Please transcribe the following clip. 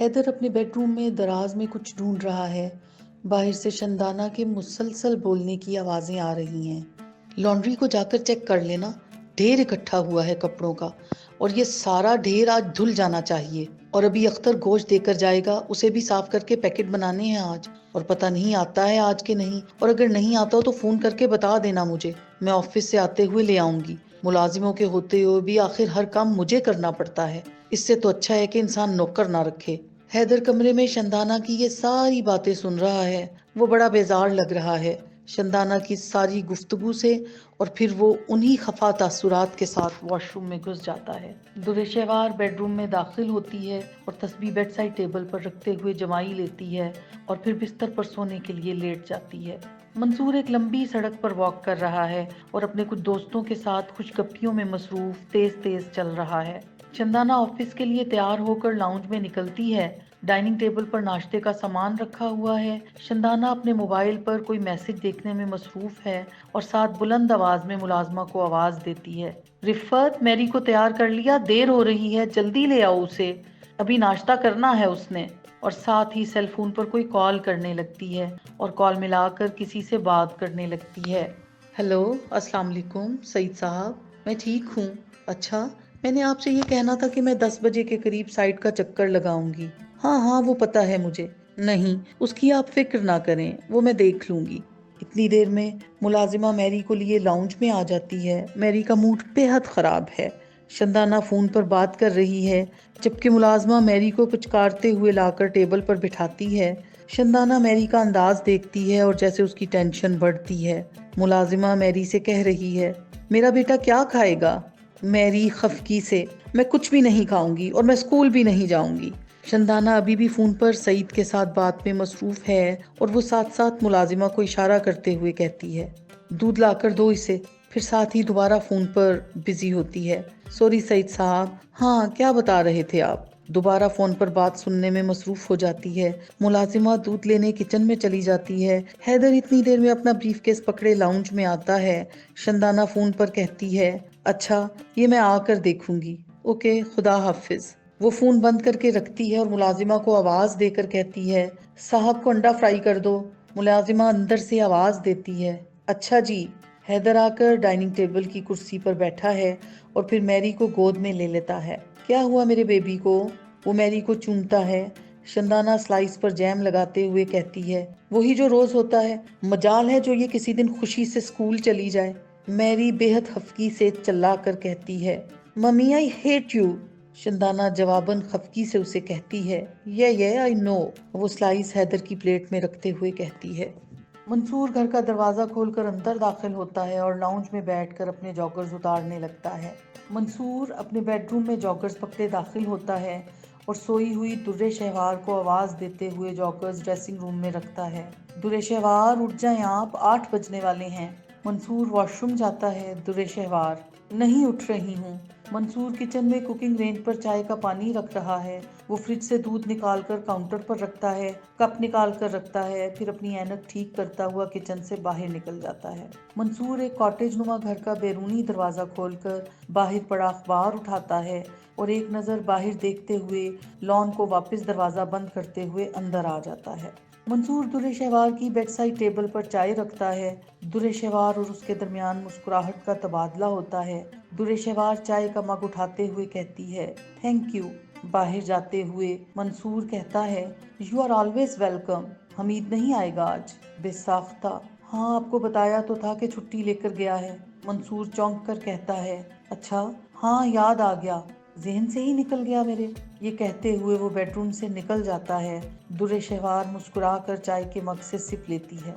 حیدر اپنے bed room میں دراز میں کچھ ڈھونڈ رہا ہے۔ باہر سے شندانہ کے مسلسل بولنے کی آوازیں آ رہی ہیں۔ لانڈری کو جا کر چیک کر لینا، ڈھیر اکٹھا ہوا ہے کپڑوں کا، اور یہ سارا ڈھیر آج دھل جانا چاہیے۔ اور ابھی اختر گوشت دے کر جائے گا، اسے بھی صاف کر کے پیکٹ بنانے ہیں آج، اور پتہ نہیں آتا ہے آج کے نہیں، اور اگر نہیں آتا ہو تو فون کر کے بتا دینا مجھے، میں آفس سے آتے ہوئے لے آؤں گی۔ ملازموں کے ہوتے ہوئے بھی آخر ہر کام مجھے کرنا پڑتا ہے، اس سے تو اچھا ہے کہ انسان نوکر نہ رکھے۔ حیدر کمرے میں شندانہ کی یہ ساری باتیں سن رہا ہے، وہ بڑا بیزار لگ رہا ہے شندانہ کی ساری گفتگو سے، اور پھر وہ انہی خفا تاثرات کے ساتھ واش روم میں گھس جاتا ہے۔ درِ شہوار بیڈ روم میں داخل ہوتی ہے اور تسبیح بیڈ سائڈ ٹیبل پر رکھتے ہوئے جمائی لیتی ہے اور پھر بستر پر سونے کے لیے لیٹ جاتی ہے۔ منصور ایک لمبی سڑک پر واک کر رہا ہے اور اپنے کچھ دوستوں کے ساتھ خوش گپیوں میں مصروف تیز تیز چل رہا ہے۔ شندانہ آفس کے لیے تیار ہو کر لاؤنج میں نکلتی ہے۔ ڈائننگ ٹیبل پر ناشتے کا سامان رکھا ہوا ہے۔ شندانہ اپنے موبائل پر کوئی میسج دیکھنے میں مصروف ہے اور ساتھ بلند آواز میں ملازمہ کو آواز دیتی ہے، رفت، میری کو تیار کر لیا، دیر ہو رہی ہے، جلدی لے آؤ اسے، ابھی ناشتہ کرنا ہے اس نے۔ اور ساتھ ہی سیل فون پر کوئی کال کرنے لگتی ہے اور کال ملا کر کسی سے بات کرنے لگتی ہے۔ ہیلو، السلام علیکم سعید صاحب، میں ٹھیک ہوں۔ اچھا، میں نے آپ سے یہ کہنا تھا کہ میں 10 بجے کے قریب سائٹ کا چکر لگاؤں گی۔ ہاں ہاں، وہ پتہ ہے مجھے۔ نہیں، اس کی آپ فکر نہ کریں، وہ میں دیکھ لوں گی۔ اتنی دیر میں ملازمہ میری کو لیے لاؤنج میں آ جاتی ہے۔ میری کا موڈ بے حد خراب ہے۔ شندانہ فون پر بات کر رہی ہے جبکہ ملازمہ میری کو پچکارتے ہوئے لا کر ٹیبل پر بٹھاتی ہے۔ شندانہ میری کا انداز دیکھتی ہے اور جیسے اس کی ٹینشن بڑھتی ہے۔ ملازمہ میری سے کہہ رہی ہے، میرا بیٹا کیا کھائے گا؟ میری خفگی سے، میں کچھ بھی نہیں کھاؤں گی اور میں اسکول بھی نہیں جاؤں گی۔ شندانہ ابھی بھی فون پر سعید کے ساتھ بات میں مصروف ہے اور وہ ساتھ ساتھ ملازمہ کو اشارہ کرتے ہوئے کہتی ہے، دودھ لا کر دو اسے، پھر ساتھ ہی دوبارہ فون پر بزی ہوتی ہے۔ سوری سعید صاحب، ہاں کیا بتا رہے تھے آپ؟ دوبارہ فون پر بات سننے میں مصروف ہو جاتی ہے۔ ملازمہ دودھ لینے کچن میں چلی جاتی ہے۔ حیدر اتنی دیر میں اپنا بریف کیس پکڑے لاؤنج میں آتا ہے۔ شندانہ فون پر کہتی ہے، اچھا یہ میں آ کر دیکھوں گی، اوکے خدا حافظ۔ وہ فون بند کر کے رکھتی ہے اور ملازمہ کو آواز دے کر کہتی ہے، صاحب کو انڈا فرائی کر دو۔ ملازمہ اندر سے آواز دیتی ہے، اچھا جی۔ حیدر آ کر ڈائننگ ٹیبل کی کرسی پر بیٹھا ہے اور پھر میری کو گود میں لے لیتا ہے۔ کیا ہوا میرے بیبی کو؟ وہ میری کو چومتا ہے۔ شندانہ سلائس پر جیم لگاتے ہوئے کہتی ہے، وہی جو روز ہوتا ہے، مجال ہے جو یہ کسی دن خوشی سے اسکول چلی جائے۔ میری بے حد خفگی سے چلا کر کہتی ہے، ممی آئی ہیٹ یو۔ شندانہ جواباً خفگی سے اسے کہتی ہے، یہ آئی نو۔ وہ سلائس حیدر کی پلیٹ میں رکھتے ہوئے کہتی ہے۔ منصور گھر کا دروازہ کھول کر اندر داخل ہوتا ہے اور لاؤنج میں بیٹھ کر اپنے جاگرز اتارنے لگتا ہے۔ منصور اپنے بیڈ روم میں جاگرز پکڑے داخل ہوتا ہے اور سوئی ہوئی درِ شہوار کو آواز دیتے ہوئے جاگرز ڈریسنگ روم میں رکھتا ہے۔ درِ شہوار اٹھ جائیں آپ، 8 بجنے والے ہیں۔ منصور واش روم جاتا ہے۔ درِ شہوار، نہیں اٹھ رہی ہوں۔ منصور کچن میں کوکنگ رینج پر چائے کا پانی رکھ رہا ہے۔ وہ فریج سے دودھ نکال کر کاؤنٹر پر رکھتا ہے، کپ نکال کر رکھتا ہے، پھر اپنی اینک ٹھیک کرتا ہوا کچن سے باہر نکل جاتا ہے۔ منصور ایک کاٹیج نما گھر کا بیرونی دروازہ کھول کر باہر پڑا اخبار اٹھاتا ہے اور ایک نظر باہر دیکھتے ہوئے لان کو واپس دروازہ بند کرتے ہوئے اندر آ جاتا ہے۔ منصور درِ شہوار کی بیڈ سائڈ ٹیبل پر چائے رکھتا ہے۔ درِ شہوار اور اس کے درمیان مسکراہٹ کا تبادلہ ہوتا ہے۔ درِ شہوار چائے کا مگ اٹھاتے ہوئے کہتی ہے، تھینک یو۔ باہر جاتے ہوئے منصور کہتا ہے، یو آر آلویز ویلکم۔ حمید نہیں آئے گا آج؟ بے ساختہ، ہاں آپ کو بتایا تو تھا کہ چھٹی لے کر گیا ہے۔ منصور چونک کر کہتا ہے، اچھا ہاں یاد آ گیا، ذہن سے ہی نکل گیا میرے۔ یہ کہتے ہوئے وہ بیڈ روم سے نکل جاتا ہے۔ درِ شہوار مسکرا کر چائے کے مگ سے سپ لیتی ہے۔